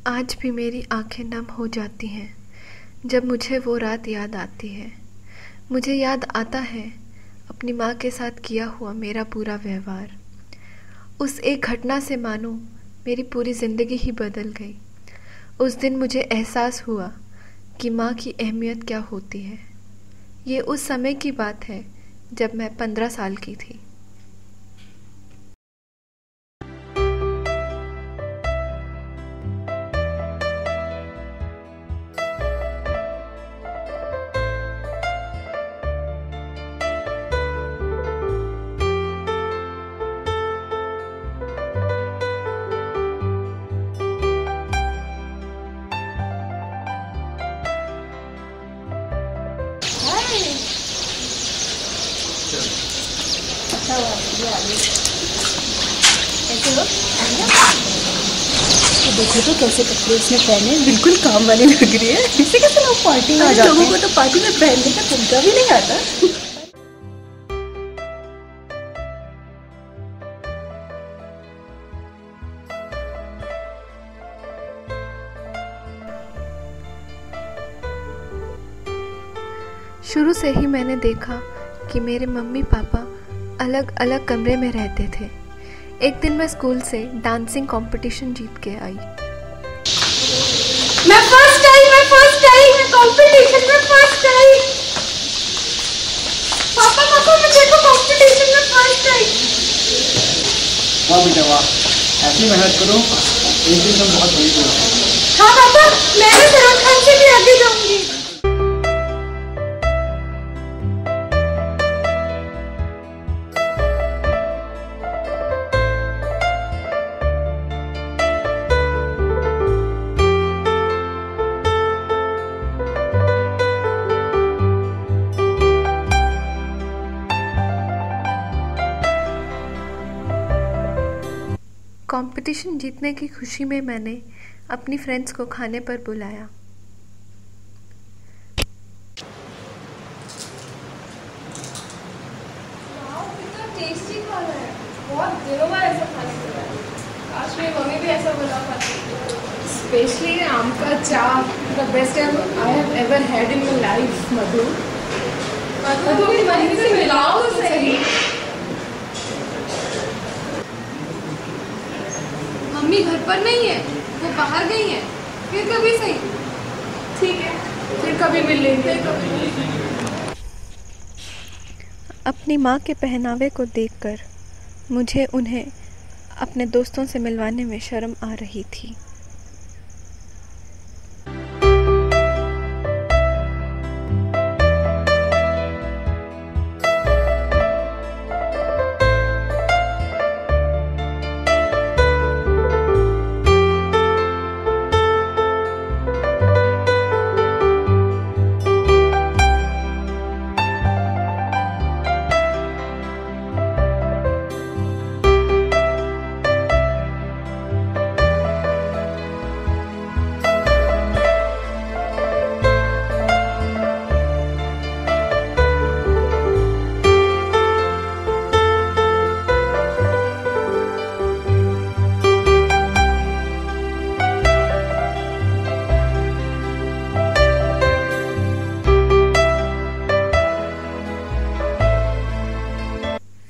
आज भी मेरी आंखें नम हो जाती हैं जब मुझे वो रात याद आती है। मुझे याद आता है अपनी माँ के साथ किया हुआ मेरा पूरा व्यवहार। उस एक घटना से मानो मेरी पूरी ज़िंदगी ही बदल गई। उस दिन मुझे एहसास हुआ कि माँ की अहमियत क्या होती है। ये उस समय की बात है जब मैं 15 साल की थी। देखो तो कैसे कपड़े उसने पहने, बिल्कुल काम वाली लग रही है। इसे कैसे लोग पार्टी में आ जाते हैं। लोगों को तो पार्टी में पहनने का तरीका भी नहीं आता। शुरू से ही मैंने देखा कि मेरे मम्मी पापा अलग अलग कमरे में रहते थे। एक दिन मैं स्कूल से डांसिंग कंपटीशन जीत के आई। मैं फर्स्ट आई कंपटीशन में फर्स्ट आई। पापा मैं देखो कंपटीशन में फर्स्ट आई। वाह बेटा वाह, ऐसी मेहनत करो, एक दिन तुम बहुत बड़ी बनाओ। हाँ पापा, मैं भी सरोज खान से भी आगे जाऊंगी। कंपटीशन जीतने की खुशी में मैंने अपनी फ्रेंड्स को खाने पर बुलाया। कितना टेस्टी खाना है, बहुत दिनों बाद ऐसा खाने को मिला। आज मेरी मम्मी भी ऐसा बना पाती। स्पेशली आम का chaat, the best I have ever had in my life. Madhu अपनी मम्मी से मिलाओ तो सही। मम्मी घर पर नहीं है, वो बाहर गई है। फिर कभी सही, ठीक है, फिर कभी मिल लेंगे। अपनी माँ के पहनावे को देखकर मुझे उन्हें अपने दोस्तों से मिलवाने में शर्म आ रही थी।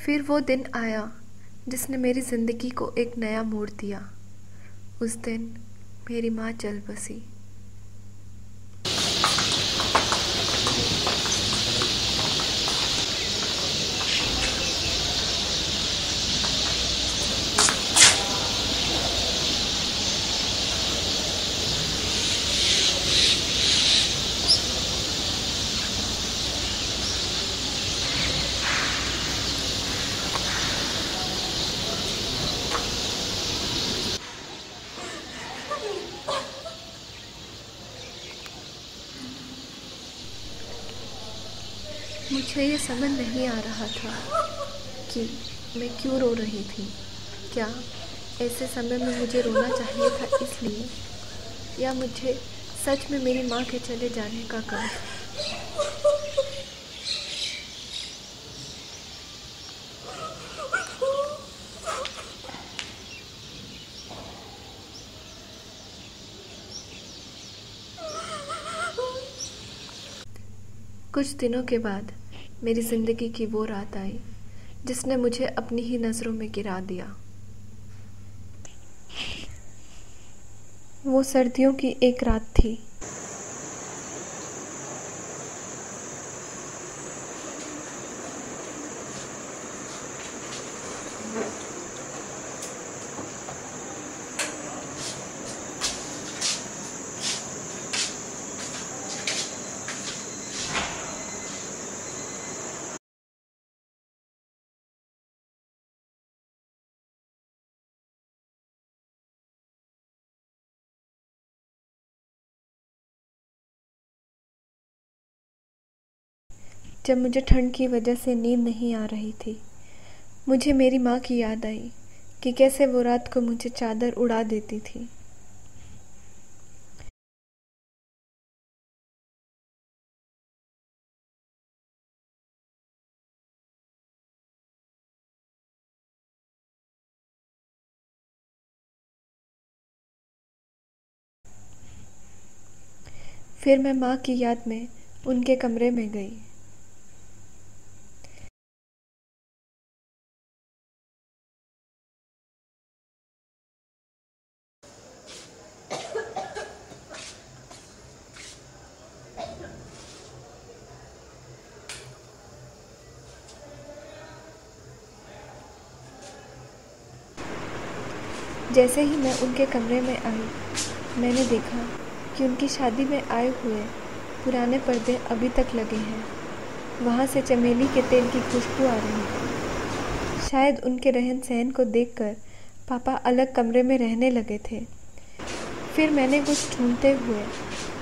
फिर वो दिन आया जिसने मेरी ज़िंदगी को एक नया मोड़ दिया। उस दिन मेरी माँ चल बसी। मुझे ये समझ नहीं आ रहा था कि मैं क्यों रो रही थी। क्या ऐसे समय में मुझे रोना चाहिए था इसलिए, या मुझे सच में मेरी माँ के चले जाने का गम था। कुछ दिनों के बाद मेरी ज़िंदगी की वो रात आई जिसने मुझे अपनी ही नज़रों में गिरा दिया। वो सर्दियों की एक रात थी। जब मुझे ठंड की वजह से नींद नहीं आ रही थी, मुझे मेरी माँ की याद आई कि कैसे वो रात को मुझे चादर उड़ा देती थी। फिर मैं माँ की याद में उनके कमरे में गई। जैसे ही मैं उनके कमरे में आई, मैंने देखा कि उनकी शादी में आए हुए पुराने पर्दे अभी तक लगे हैं। वहाँ से चमेली के तेल की खुशबू आ रही थी। शायद उनके रहन सहन को देखकर पापा अलग कमरे में रहने लगे थे। फिर मैंने कुछ ढूंढते हुए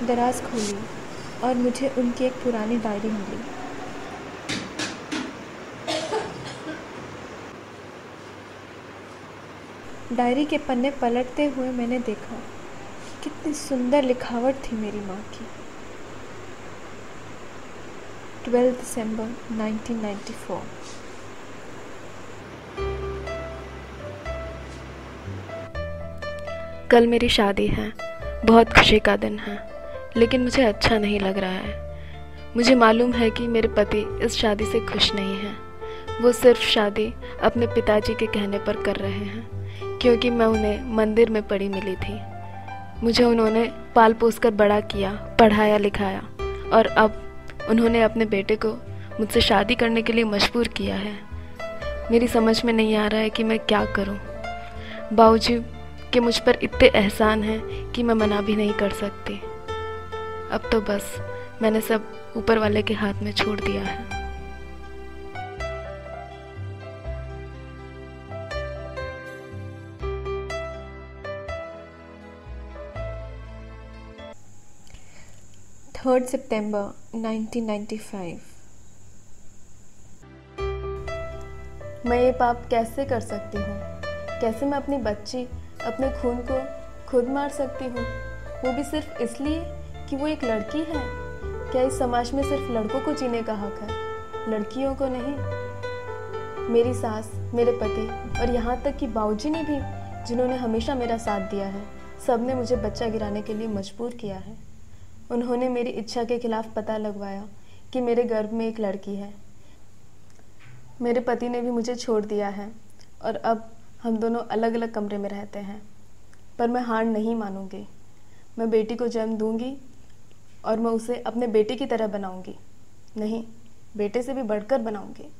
दराज खोली और मुझे उनकी एक पुरानी डायरी मिली। डायरी के पन्ने पलटते हुए मैंने देखा कि कितनी सुंदर लिखावट थी मेरी माँ की। 12 दिसंबर 1994। कल मेरी शादी है, बहुत खुशी का दिन है, लेकिन मुझे अच्छा नहीं लग रहा है। मुझे मालूम है कि मेरे पति इस शादी से खुश नहीं हैं। वो सिर्फ शादी अपने पिताजी के कहने पर कर रहे हैं, क्योंकि मैं उन्हें मंदिर में पढ़ी मिली थी। मुझे उन्होंने पाल पोस कर बड़ा किया, पढ़ाया लिखाया, और अब उन्होंने अपने बेटे को मुझसे शादी करने के लिए मजबूर किया है। मेरी समझ में नहीं आ रहा है कि मैं क्या करूं। बावजूद कि मुझ पर इतने एहसान हैं कि मैं मना भी नहीं कर सकती। अब तो बस मैंने सब ऊपर वाले के हाथ में छोड़ दिया है। थर्ड सितंबर 1995। मैं ये पाप कैसे कर सकती हूँ? कैसे मैं अपनी बच्ची, अपने खून को खुद मार सकती हूँ, वो भी सिर्फ इसलिए कि वो एक लड़की है? क्या इस समाज में सिर्फ लड़कों को जीने का हक है, लड़कियों को नहीं? मेरी सास, मेरे पति और यहाँ तक कि बाबूजी ने भी, जिन्होंने हमेशा मेरा साथ दिया है, सब ने मुझे बच्चा गिराने के लिए मजबूर किया है। उन्होंने मेरी इच्छा के खिलाफ पता लगवाया कि मेरे गर्भ में एक लड़की है। मेरे पति ने भी मुझे छोड़ दिया है और अब हम दोनों अलग अलग कमरे में रहते हैं। पर मैं हार नहीं मानूंगी। मैं बेटी को जन्म दूंगी और मैं उसे अपने बेटे की तरह बनाऊंगी। नहीं, बेटे से भी बढ़कर बनाऊंगी।